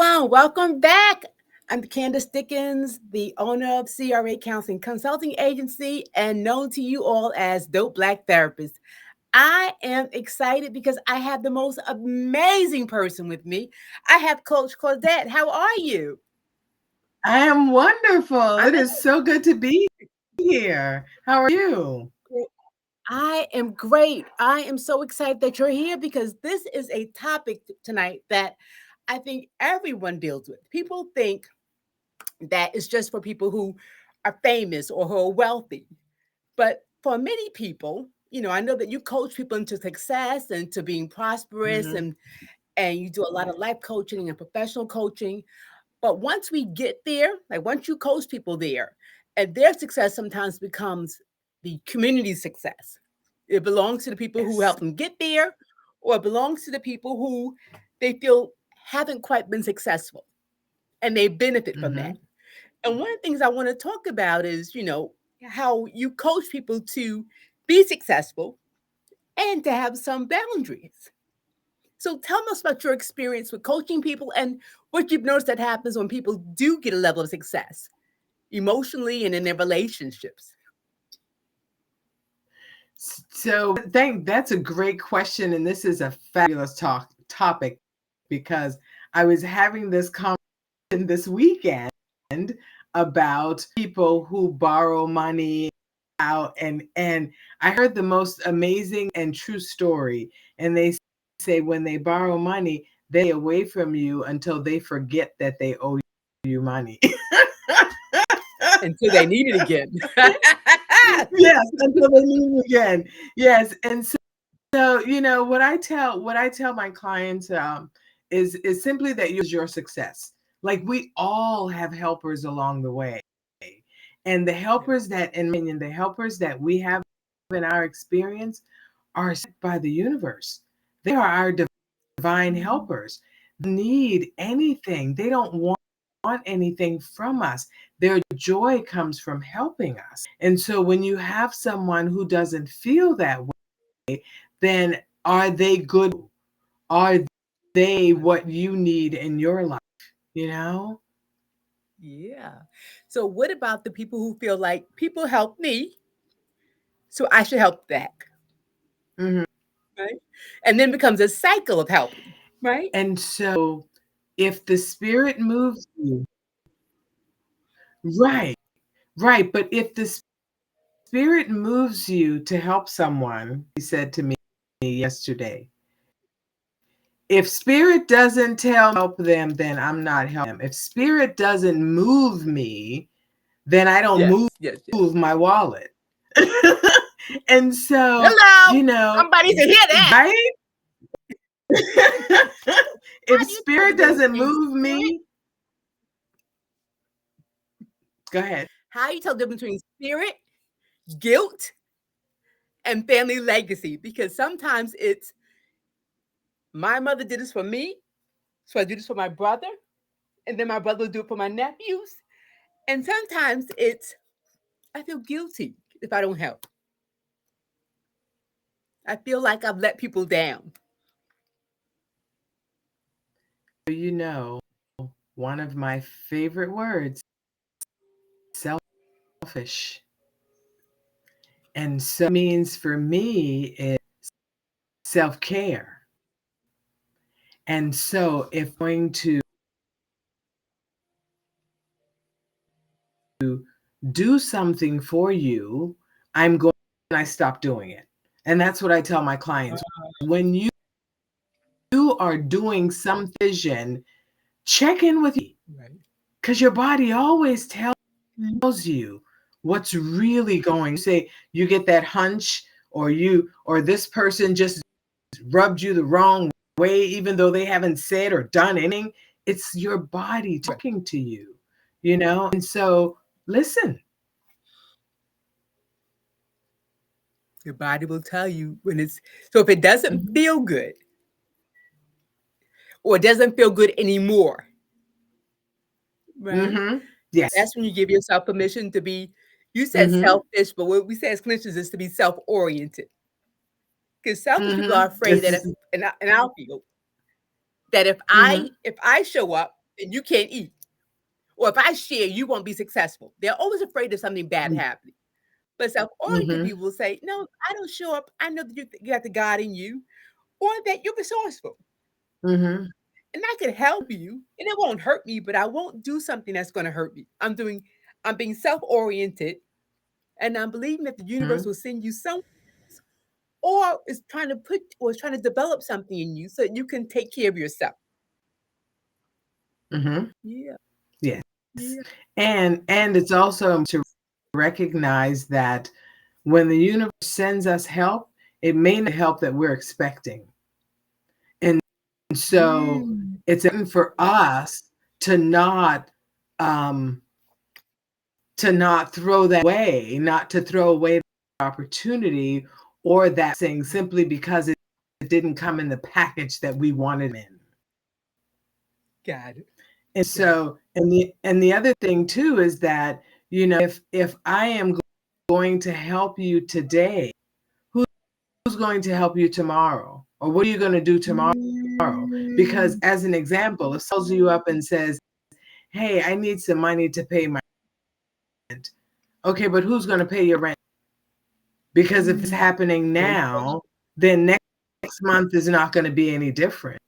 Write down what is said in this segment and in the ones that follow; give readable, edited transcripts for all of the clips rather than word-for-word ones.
everyone. Welcome back. I'm Candice Dickens, the owner of CRA Counseling Consulting Agency and known to you all as Dope Black Therapist. I am excited because I have the most amazing person with me. I have Coach Claudette. How are you? I am wonderful. I'm It is so good to be here. How are you? I am great. I am so excited that you're here because this is a topic tonight that I think everyone deals with. People think that it's just for people who are famous or who are wealthy. But for many people, I know that you coach people into success and to being prosperous Hmm. and you do a lot of life coaching and professional coaching. But once we get there, like once you coach people there, and their success sometimes becomes the community success. It belongs to the people who Yes. help them get there, or it belongs to the people who they feel haven't quite been successful and they benefit from that. Hmm. And one of the things I want to talk about is, how you coach people to be successful and to have some boundaries. So tell us about your experience with coaching people and what you've noticed that happens when people do get a level of success emotionally and in their relationships. So thank that's a great question, and this is a fabulous topic because I was having this conversation this weekend about people who borrow money out and I heard the most amazing and true story. And they say when they borrow money, they away from you until they forget that they owe you money. Until they need it again. Yes, until they need it again. Yes. And so, what I tell my clients is simply that your success. Like we all have helpers along the way. And the helpers that, in my opinion, the helpers that we have in our experience are sent by the universe. They are our divine helpers. They don't need anything. They don't want anything from us. Their joy comes from helping us. And so when you have someone who doesn't feel that way, then are they good? Are they what you need in your life? You know? Yeah. So what about the people who feel like people help me, so I should help back, Mhm. right? And then becomes a cycle of helping, right? And so if the spirit moves you, right, right. But if the spirit moves you to help someone, he said to me yesterday, if spirit doesn't tell me to help them, then I'm not helping them. If spirit doesn't move me, then I don't Yes, move yes, yes. my wallet. And so, Hello. you know, Somebody to hear that. right? How If do you tell the spirit difference doesn't between move spirit? me, go ahead. How you tell the difference between spirit, guilt, and family legacy? Because sometimes it's my mother did this for me, so I do this for my brother, and then my brother will do it for my nephews. And sometimes it's I feel guilty if I don't help. I feel like I've let people down. You know, one of my favorite words, selfish. And so means for me is self-care. And so if I'm going to do something for you, I'm going and I stop doing it. And that's what I tell my clients. When you are doing some vision, check in with you Right. because your body always tells you what's really going. Say you get that hunch or this person just rubbed you the wrong way, even though they haven't said or done anything. It's your body Right. talking to you. And so listen. Your body will tell you when it's so if it doesn't Mhm. feel good or it doesn't feel good anymore, right? Mhm. Yes. That's when you give yourself permission to be you said Mhm. selfish, but what we say as clinicians is to be self-oriented. Because selfish people are Mhm. afraid This that if is in our field, that if mhm. I show up, then you can't eat. Or if I share, you won't be successful. They're always afraid of something bad happening. But self-oriented Mm-hmm. people will say, no, I don't show up. I know that you got the God in you, or that you're resourceful. Mm-hmm. And I can help you, and it won't hurt me, but I won't do something that's going to hurt me. I'm being self-oriented, and I'm believing that the universe will send you some, or is trying to develop something in you so that you can take care of yourself. Mm-hmm. Yeah, Yes. yeah. And it's also to recognize that when the universe sends us help, it may not be help that we're expecting. And so Mm. it's important for us to um, not throw that away, not to throw away the opportunity or that thing simply because it didn't come in the package that we wanted in. Got it. And Got it. so, and the other thing too is that, if I am going to help you today, who's going to help you tomorrow? Or what are you going to do tomorrow? Because Mm. as an example, if someone calls you up and says, hey, I need some money to pay my rent. Okay, but who's going to pay your rent? Because if it's Mm. happening Great question. now, then next month is not going to be any different.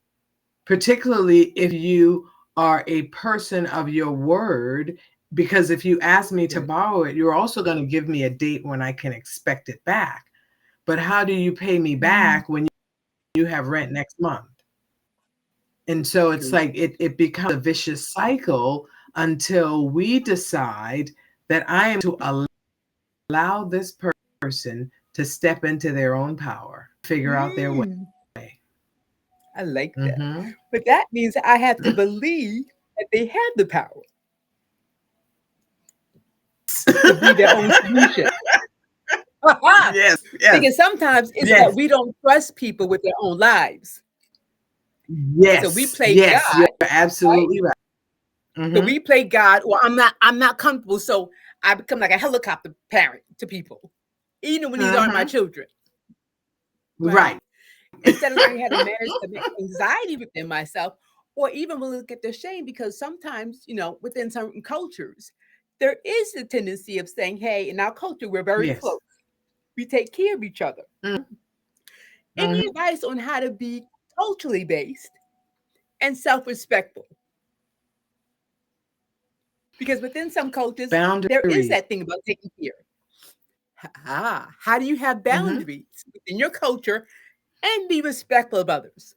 Particularly if you are a person of your word, because if you ask me to Right. borrow it, you're also going to give me a date when I can expect it back. But how do you pay me Mm. back when you have rent next month? And so it's Great. like it becomes a vicious cycle until we decide that I am to allow this person to step into their own power, figure out their way. Mm. I like that. Mm-hmm. But that means I have to believe that they have the power to be their own solution. Yes, yes, Because sometimes it's that yes, we don't trust people with their own lives. So we yes, play yes. You're God, right? absolutely right. So Mm-hmm. we play God, or I'm not comfortable, so I become like a helicopter parent to people, even when these aren't my Mm-hmm. children, Right. right? Instead of learning how to manage the anxiety within myself, or even when we look at the shame, because sometimes, within certain cultures, there is a tendency of saying, hey, in our culture, we're very Yes. close. We take care of each other. Any Mm-hmm. advice on how to be culturally based and self-respectful? Because within some cultures, there is Boundaries. that thing about taking care. How do you have Mm-hmm. boundaries within your culture and be respectful of others?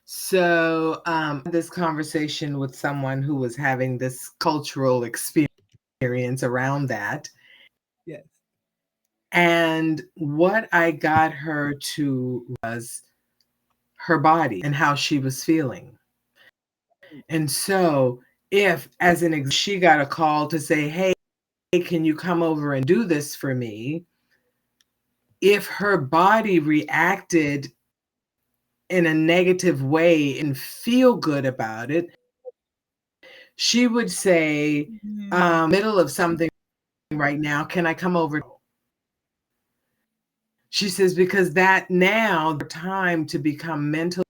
So, this conversation with someone who was having this cultural experience around that. Yes. And what I got her to was her body and how she was feeling. And so, if, as an example, she got a call to say, hey, can you come over and do this for me? If her body reacted in a negative way and feel good about it, she would say, Mm. middle of something right now, can I come over? She says, because that now the time to become mentally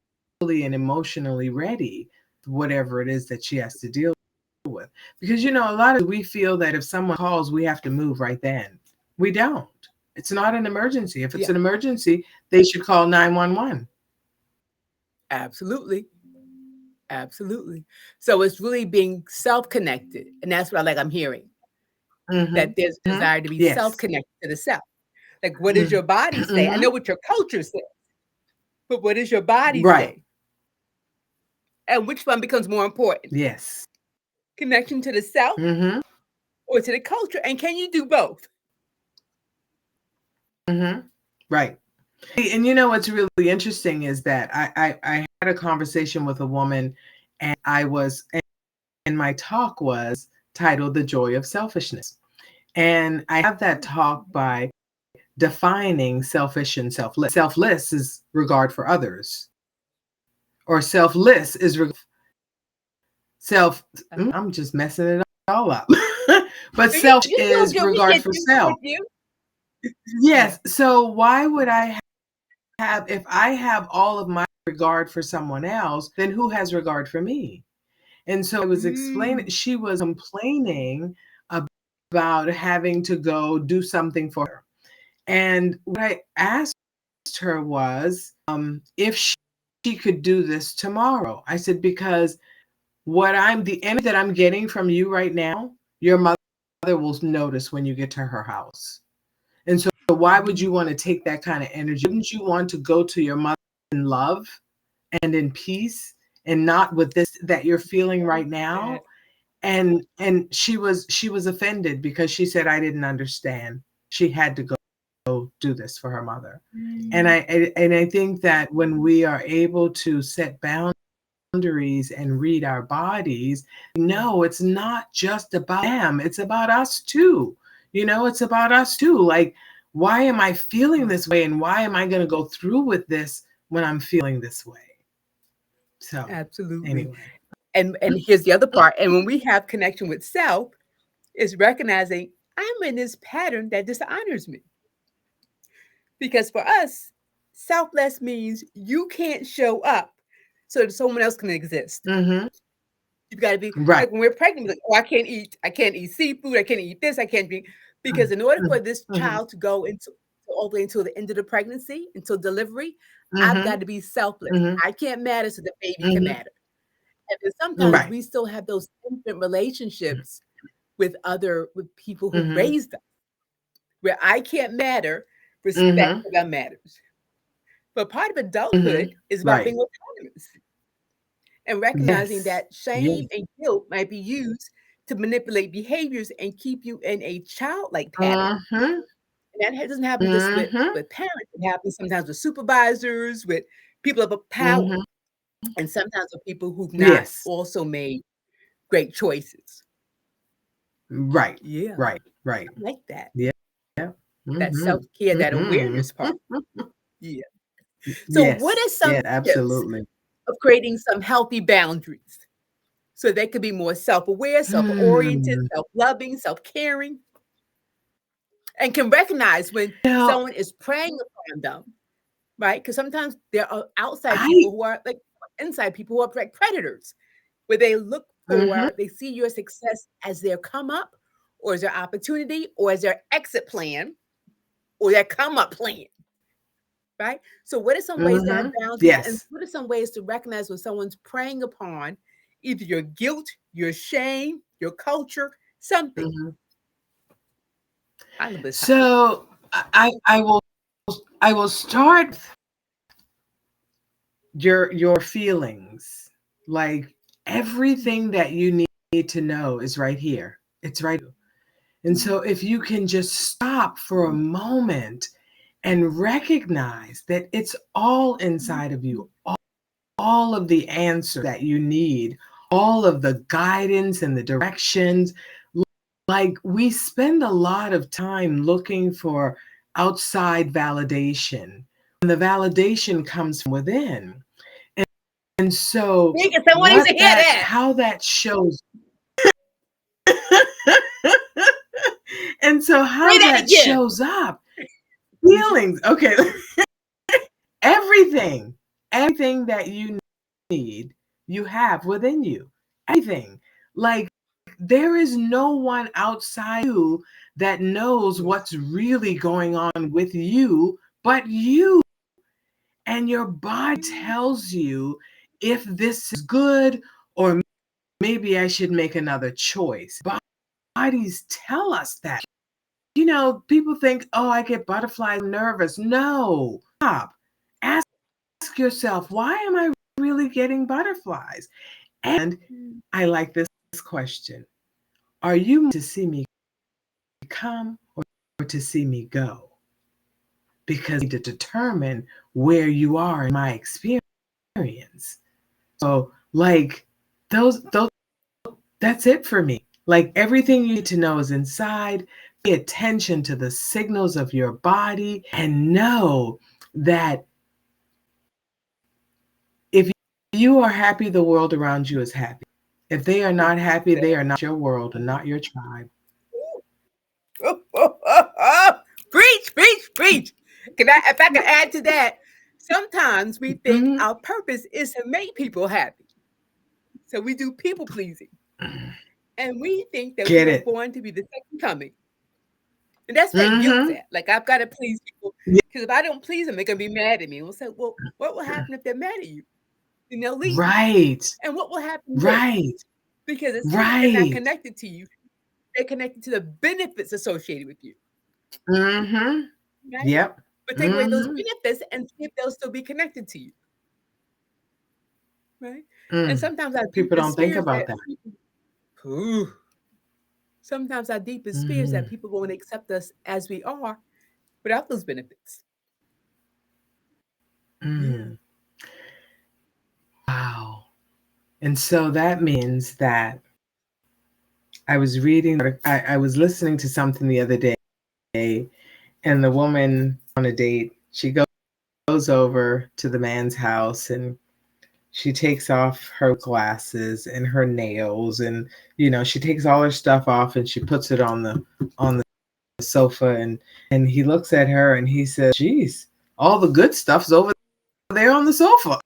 and emotionally ready, whatever it is that she has to deal with. Because, a lot of we feel that if someone calls, we have to move right then. We don't. It's not an emergency. If it's Yeah, an emergency, they should call 911. absolutely. Absolutely. So it's really being self-connected. And that's what I'm hearing, Mm-hmm. that there's a desire to be Yes. self-connected to the self. Like, what does your body say? I Mm-hmm. know what your culture says, but what does your body Right. say? And which one becomes more important? Yes. Connection to the self Mm-hmm. or to the culture? And can you do both? Mm-hmm. Right. And what's really interesting is that I had a conversation with a woman, and and my talk was titled The Joy of Selfishness. And I have that talk by defining selfish and selfless. Selfless is regard for others, or selfless is self. Uh-huh. I'm just messing it all up. But You, self you still is do. We regard get for you. We self. get you. Yeah. Yes. So why would I have, if I have all of my regard for someone else, then who has regard for me? And so I was explaining, Mm. she was complaining about having to go do something for her. And what I asked her was if she could do this tomorrow. I said, because the energy that I'm getting from you right now, your mother will notice when you get to her house. And so why would you want to take that kind of energy? Wouldn't you want to go to your mother in love and in peace and not with this that you're feeling right now? And she was offended because she said I didn't understand. She had to go do this for her mother. And Mm. I think that when we are able to set boundaries and read our bodies, no, it's not just about them. It's about us too. It's about us too. Like, why am I feeling this way? And why am I going to go through with this when I'm feeling this way? So, Absolutely. anyway. And here's the other part. And when we have connection with self, is recognizing I'm in this pattern that dishonors me. Because for us, selfless means you can't show up so that someone else can exist. Mm-hmm. You've got to be Right. like when we're pregnant, we're like, oh, I can't eat seafood, I can't eat this, I can't drink. Because in order for this Mm-hmm. child to go into all the way until the end of the pregnancy, until delivery, I've Mm-hmm. got to be selfless. Mm-hmm. I can't matter so the baby can Mm-hmm. matter. And then sometimes Right. we still have those infant relationships with people who Mm-hmm. raised us, where I can't matter, respect Mm-hmm. for them matters. But part of Mm-hmm. adulthood is about Right. being autonomous and recognizing Yes. that shame Yes. and guilt might be used to manipulate behaviors and keep you in a childlike pattern. Mm-hmm. And that doesn't happen just Mm-hmm. with parents. It happens sometimes with supervisors, with people of power, Mm-hmm. and sometimes with people who've not Yes. also made great choices. Right. Yeah, Right. Right. I like that. Yeah. That Mm-hmm. self-care, that Mm-hmm. awareness part. Yeah. So what Yes. are some Yeah, tips absolutely. of creating some healthy boundaries so they could be more self-aware, self-oriented, Hmm. self-loving, self-caring, and can recognize when Now, someone is preying upon them, right? Because sometimes there are outside I. people who are like inside people who are like predators, where Mm-hmm. they see your success as their come up, or as their opportunity, or as their exit plan, or their come up plan, right? So, what are some ways to have Mm-hmm. boundaries, and Yes. what are some ways to recognize when someone's preying upon either your guilt, your shame, your culture, something? Mm-hmm. I love this topic. So I will start your feelings. Like, everything that you need to know is right here. It's right. And so if you can just stop for a moment and recognize that it's all inside of you, all of the answers that you need, all of the guidance and the directions. Like, we spend a lot of time looking for outside validation, and the validation comes from within. And so Because someone needs to hear that. how that shows and so Say how that that again. shows up, feelings. Okay. Everything that you need, you have within you. Everything. Like, there is no one outside you that knows Yeah. what's really going on with you but you. And your body tells you if this is good, or maybe I should make another choice. Bodies tell us that. People think, oh, I get butterflies, I'm nervous. No. Stop. Ask yourself, why am I really getting butterflies? And I like this question. Are you to see me come, or to see me go? Because I need to determine where you are in my experience. So, like, those that's it for me. Like, everything you need to know is inside. Pay attention to the signals of your body and know that if you are happy, the world around you is happy. If they are not happy, they are not your world and not your tribe. Preach, preach, preach. Can I, if I could add to that, Sometimes we think Mhm. our purpose is to make people happy. So we do people pleasing. And we think that we Get were it. born to be the second coming. And that's where guilt's Mhm. at. Like, I've got to please people Yeah. because if I don't please them, they're going to be mad at me. We'll say, well, what will happen if they're mad at you? Then they'll leave you. Right. And what will happen then? Right. Because it's not that they're not Right. connected to you, they're connected to the benefits associated with you, Mhm. right? Yep. But take away those Mhm. benefits and see if they'll still be connected to you, right? And Mm. sometimes our People don't deepest think fears that about that. people, Ooh, sometimes our deepest fears that Mhm. people won't accept us as we are without those benefits. Yeah. Mm. Wow. And so that means that I was reading, I was listening to something the other day, and the woman on a date, she goes over to the man's house and she takes off her glasses and her nails and she takes all her stuff off and she puts it on the sofa and he looks at her and he says, "Geez, all the good stuff's over there on the sofa."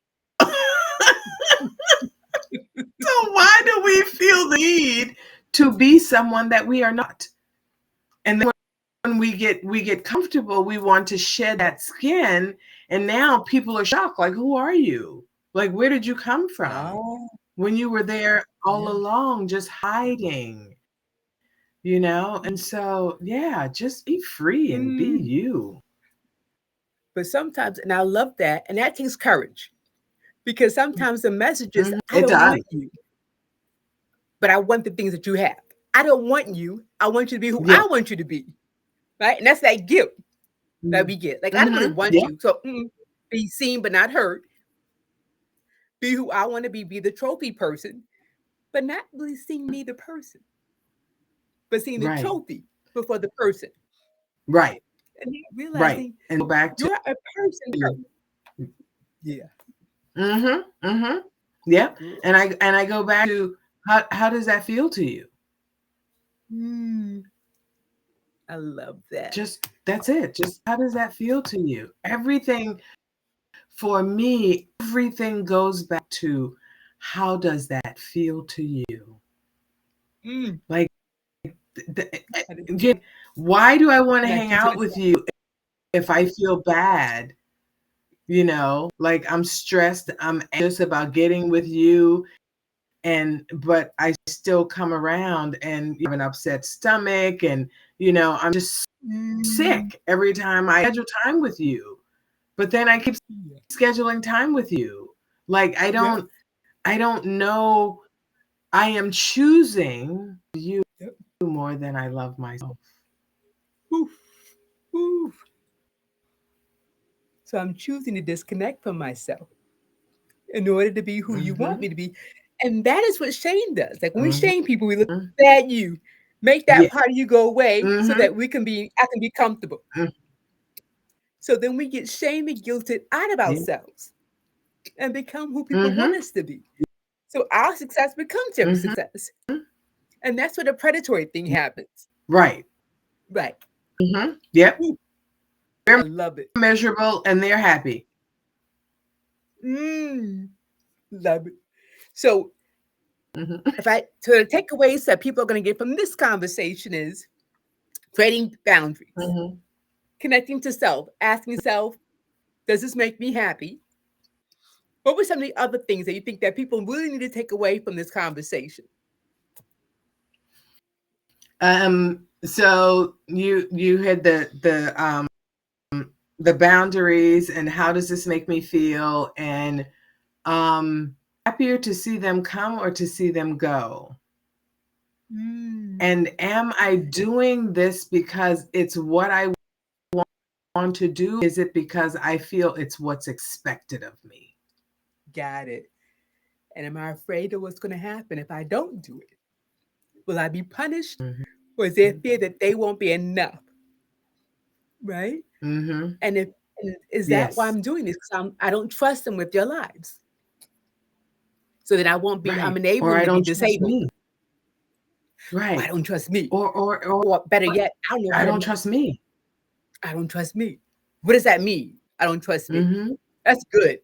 So why do we feel the need to be someone that we are not? And then when we get comfortable, we want to shed that skin, and now people are shocked, like, who are you? Like, where did you come from? Oh, When you were there all yeah. along, just hiding, And so, yeah, just be free and be Mm. you. But sometimes, and I love that, and that takes courage because sometimes the message is, I It don't does. want you, but I want the things that you have. I don't want you. I want you to be who Yeah. I want you to be. Right. And that's that guilt that we get. Like, I don't really want Yeah. you. So be seen but not heard. Be who I want to be the trophy person, but not really seeing me the person, but seeing the Right. trophy before the person. Right. And then Right. realizing And go back to you're a person first. Yeah. mm-hmm. Yep. Good. And I go back to how does that feel to you? Mm, I love that. Just that's it. Just how does that feel to you? Everything for me, everything goes back to how does that feel to you? Mm, Like, again, why do I want to hang connecting to out the with you if I feel bad? Like I'm stressed, I'm anxious about getting with you, but I still come around and you have an upset stomach, and I'm just mm, sick every time I schedule time with you. But then I keep yeah. scheduling time with you. Like Yep. I don't know. I am choosing you Yep. more than I love myself. Oof. Oof. So I'm choosing to disconnect from myself in order to be who you want Mhm. me to be. And that is what shame does. Like when we Mhm. shame people, we look at you, make that Yeah. part of you go away so Mhm. that I can be comfortable. Mm. So then we get shamed and guilted out of Yeah. ourselves and become who people want Mhm. us to be. So our success becomes their Mhm. success. And that's where the predatory thing happens. Right. Right. Mhm. Yep. Ooh, We're I love it. measurable and they're happy. Mm, love it. So Mhm. if I so the takeaways that people are going to get from this conversation is creating boundaries, Mhm. connecting to self, asking self, does this make me happy? What were some of the other things that you think that people really need to take away from this conversation? So you had the boundaries and how does this make me feel, and happier to see them come or to see them go. Mm, And am I doing this because it's what I want to do? Is it because I feel it's what's expected of me? got it. And am I afraid of what's going to happen if I don't do it? Will I be punished? Mhm. Or is there fear that they won't be enough? Right? Mhm. And if and is that why Yes. I'm doing this? Because I don't trust them with their lives. So that I'm Right. Or enabling I to be don't trust disabled. me. Or I Right. don't trust me. Or Or better yet, I don't know I how to don't trust me. I don't trust me. What does that mean? I don't trust me. Mhm. That's good.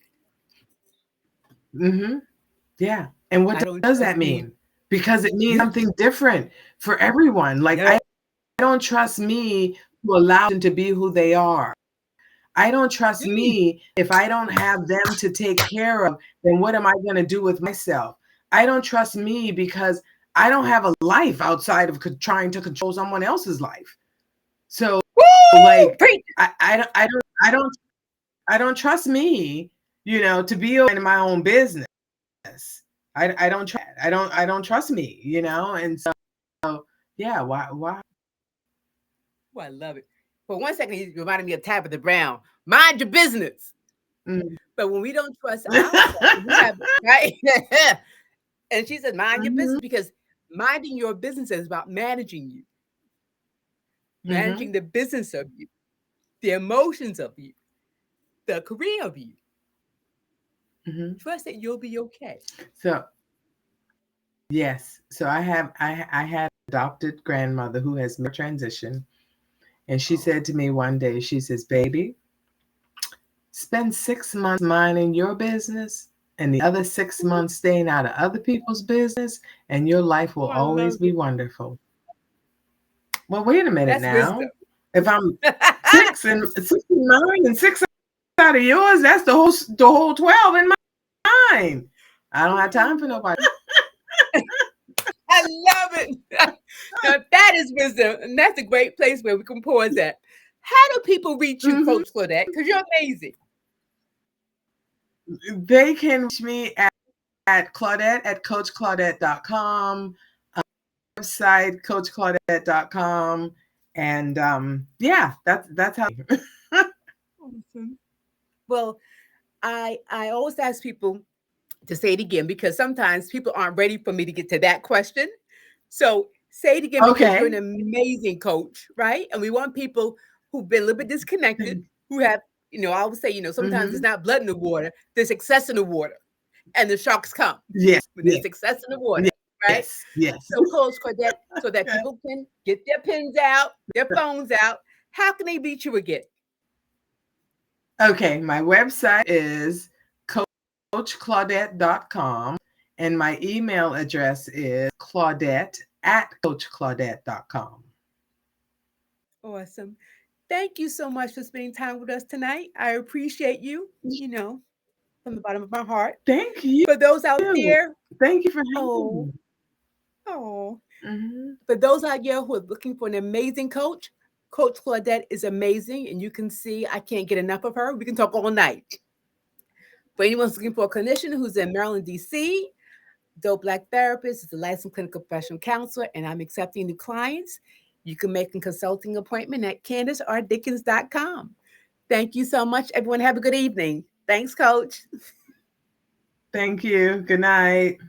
Mm-hmm. Yeah. And what I don't does trust that me. mean? Because it means You. something different for everyone. Like, Yeah. I don't trust me to allow them to be who they are. I don't trust Mm. me if I don't have them to take care of, then what am I going to do with myself? I don't trust me because I don't have a life outside of trying to control someone else's life. So, Woo! like, Preach. I don't trust me, to be in my own business. I don't trust that. I don't trust me, and so yeah, why? Oh, I love it. For 1 second, you reminded me of Tabitha Brown. Mind your business. Mm. But when we don't trust ourselves, we have right. And she said, mind your Mhm, business because minding your business is about managing you, mhm, managing the business of you, the emotions of you, the career of you. mhm. Trust that you'll be okay. So yes, so I had adopted grandmother who has made transition, and she Oh, said to me one day, she says, "Baby, spend 6 months minding your business and the other 6 months staying out of other people's business, and your life will oh, I always love be it. wonderful." Well, wait a minute That's wisdom. now. If I'm 6 and 9 and 6 out of yours, that's the whole 12 in mine. I don't have time for nobody. I love it. Now that is wisdom, and that's a great place where we can pause at. How do people reach you, Mhm. Coach Claudette? Because you're amazing. They can reach me at Claudette at coachclaudette.com, website coachclaudette.com, and yeah, that's how. Awesome. Well, I always ask people to say it again because sometimes people aren't ready for me to get to that question. So say it again because you're an Okay. amazing coach, right? And we want people who've been a little bit disconnected, who have, I always say, sometimes it's Mm-hmm. not blood in the water, there's excess in the water, and the sharks come Yes, when there's yes, excess in the water, right? yes, yes. So, Coach Claudette, so that people can get their pens out, their phones out, how can they reach you again? Okay, my website is coachclaudette.com, and my email address is claudette at coachclaudette.com. Awesome. Thank you so much for spending time with us tonight. I appreciate you, from the bottom of my heart. Thank you. For those out there, Thank you for having oh, me. oh, Mm-hmm. for those out there who are looking for an amazing coach, Coach Claudette is amazing, and you can see I can't get enough of her. We can talk all night. For anyone who's looking for a clinician who's in Maryland, D.C., Dope Black Therapist is a licensed clinical professional counselor, and I'm accepting new clients. You can make a consulting appointment at CandiceRDickens.com. Thank you so much, everyone. Have a good evening. Thanks, Coach. Thank you. Good night.